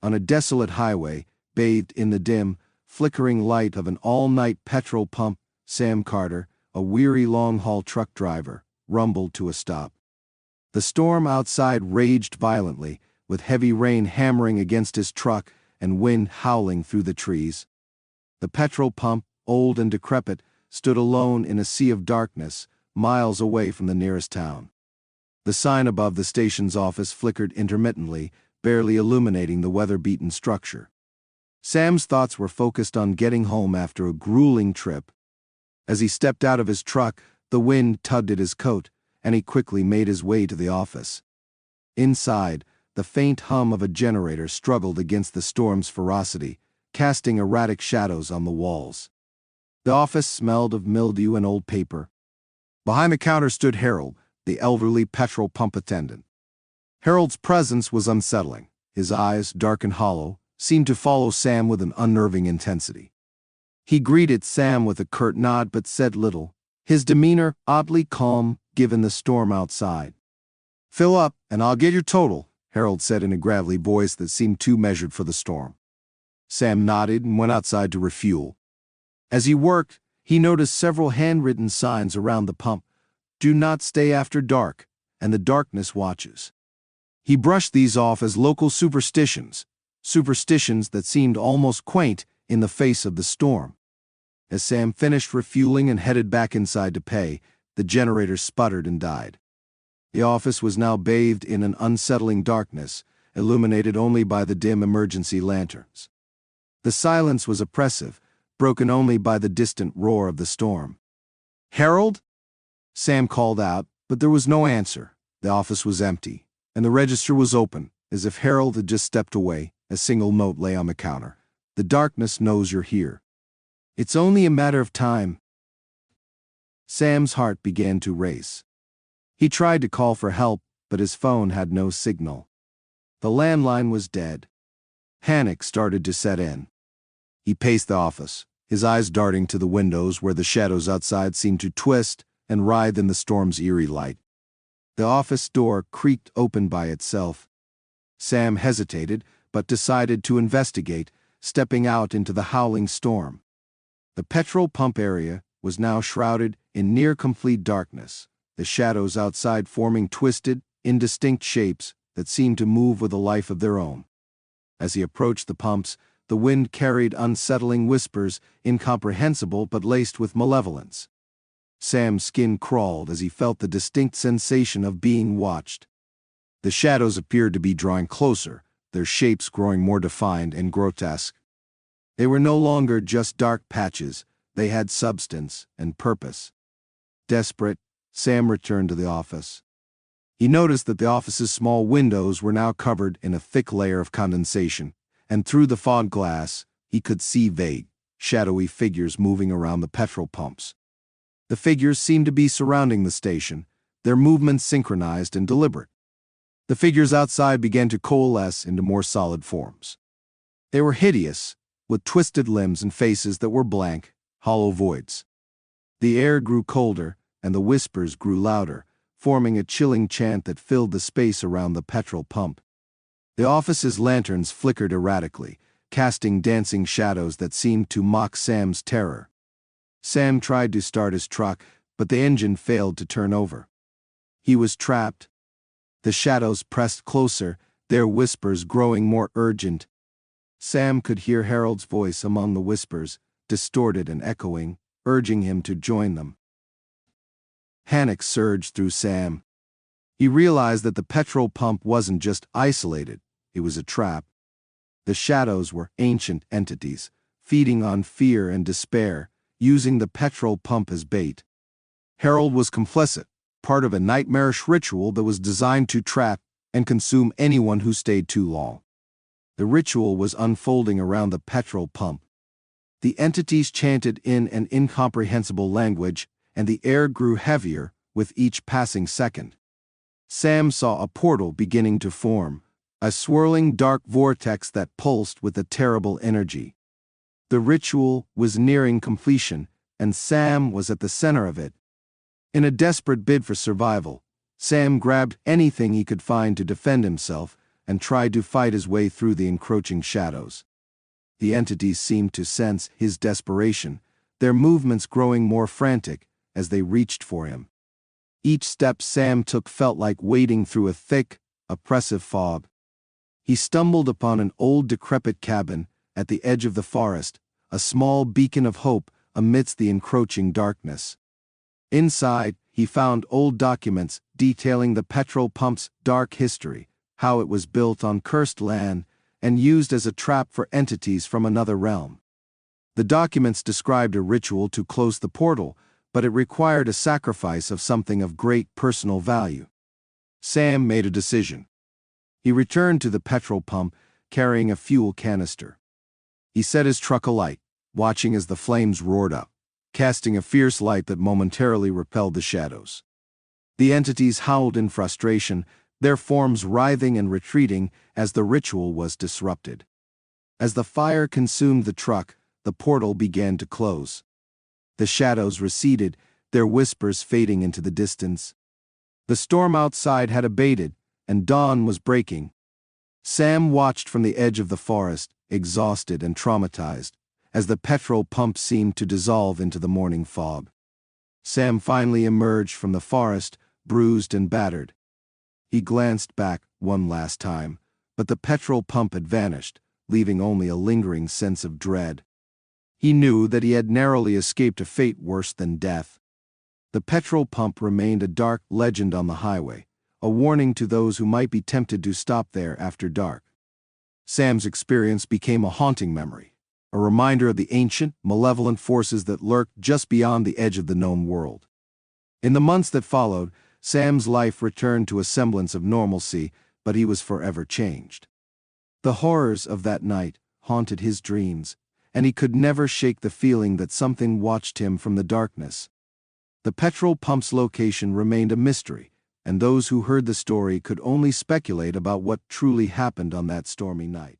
On a desolate highway, bathed in the dim, flickering light of an all-night petrol pump, Sam Carter, a weary long-haul truck driver, rumbled to a stop. The storm outside raged violently, with heavy rain hammering against his truck and wind howling through the trees. The petrol pump, old and decrepit, stood alone in a sea of darkness, miles away from the nearest town. The sign above the station's office flickered intermittently, barely illuminating the weather-beaten structure. Sam's thoughts were focused on getting home after a grueling trip. As he stepped out of his truck, the wind tugged at his coat, and he quickly made his way to the office. Inside, the faint hum of a generator struggled against the storm's ferocity, casting erratic shadows on the walls. The office smelled of mildew and old paper. Behind the counter stood Harold, the elderly petrol pump attendant. Harold's presence was unsettling. His eyes, dark and hollow, seemed to follow Sam with an unnerving intensity. He greeted Sam with a curt nod but said little, his demeanor oddly calm given the storm outside. "Fill up, and I'll get your total," Harold said in a gravelly voice that seemed too measured for the storm. Sam nodded and went outside to refuel. As he worked, he noticed several handwritten signs around the pump: "Do not stay after dark," and "The darkness watches." He brushed these off as local superstitions that seemed almost quaint in the face of the storm. As Sam finished refueling and headed back inside to pay, the generator sputtered and died. The office was now bathed in an unsettling darkness, illuminated only by the dim emergency lanterns. The silence was oppressive, broken only by the distant roar of the storm. "Harold?" Sam called out, but there was no answer. The office was empty, and the register was open, as if Harold had just stepped away. A single note lay on the counter. "The darkness knows you're here. It's only a matter of time." Sam's heart began to race. He tried to call for help, but his phone had no signal. The landline was dead. Panic started to set in. He paced the office, his eyes darting to the windows where the shadows outside seemed to twist and writhe in the storm's eerie light. The office door creaked open by itself. Sam hesitated, but decided to investigate, stepping out into the howling storm. The petrol pump area was now shrouded in near-complete darkness, the shadows outside forming twisted, indistinct shapes that seemed to move with a life of their own. As he approached the pumps, the wind carried unsettling whispers, incomprehensible but laced with malevolence. Sam's skin crawled as he felt the distinct sensation of being watched. The shadows appeared to be drawing closer, their shapes growing more defined and grotesque. They were no longer just dark patches, they had substance and purpose. Desperate, Sam returned to the office. He noticed that the office's small windows were now covered in a thick layer of condensation, and through the fog glass, he could see vague, shadowy figures moving around the petrol pumps. The figures seemed to be surrounding the station, their movements synchronized and deliberate. The figures outside began to coalesce into more solid forms. They were hideous, with twisted limbs and faces that were blank, hollow voids. The air grew colder, and the whispers grew louder, forming a chilling chant that filled the space around the petrol pump. The office's lanterns flickered erratically, casting dancing shadows that seemed to mock Sam's terror. Sam tried to start his truck, but the engine failed to turn over. He was trapped. The shadows pressed closer, their whispers growing more urgent. Sam could hear Harold's voice among the whispers, distorted and echoing, urging him to join them. Panic surged through Sam. He realized that the petrol pump wasn't just isolated, it was a trap. The shadows were ancient entities, feeding on fear and despair, using the petrol pump as bait. Harold was complicit, part of a nightmarish ritual that was designed to trap and consume anyone who stayed too long. The ritual was unfolding around the petrol pump. The entities chanted in an incomprehensible language, and the air grew heavier with each passing second. Sam saw a portal beginning to form, a swirling dark vortex that pulsed with a terrible energy. The ritual was nearing completion, and Sam was at the center of it. In a desperate bid for survival, Sam grabbed anything he could find to defend himself and tried to fight his way through the encroaching shadows. The entities seemed to sense his desperation, their movements growing more frantic as they reached for him. Each step Sam took felt like wading through a thick, oppressive fog. He stumbled upon an old decrepit cabin at the edge of the forest, a small beacon of hope amidst the encroaching darkness. Inside, he found old documents detailing the petrol pump's dark history, how it was built on cursed land and used as a trap for entities from another realm. The documents described a ritual to close the portal, but it required a sacrifice of something of great personal value. Sam made a decision. He returned to the petrol pump, carrying a fuel canister. He set his truck alight, watching as the flames roared up, casting a fierce light that momentarily repelled the shadows. The entities howled in frustration, their forms writhing and retreating as the ritual was disrupted. As the fire consumed the truck, the portal began to close. The shadows receded, their whispers fading into the distance. The storm outside had abated, and dawn was breaking. Sam watched from the edge of the forest, exhausted and traumatized, as the petrol pump seemed to dissolve into the morning fog. Sam finally emerged from the forest, bruised and battered. He glanced back one last time, but the petrol pump had vanished, leaving only a lingering sense of dread. He knew that he had narrowly escaped a fate worse than death. The petrol pump remained a dark legend on the highway, a warning to those who might be tempted to stop there after dark. Sam's experience became a haunting memory, a reminder of the ancient, malevolent forces that lurked just beyond the edge of the known world. In the months that followed, Sam's life returned to a semblance of normalcy, but he was forever changed. The horrors of that night haunted his dreams, and he could never shake the feeling that something watched him from the darkness. The petrol pump's location remained a mystery, and those who heard the story could only speculate about what truly happened on that stormy night.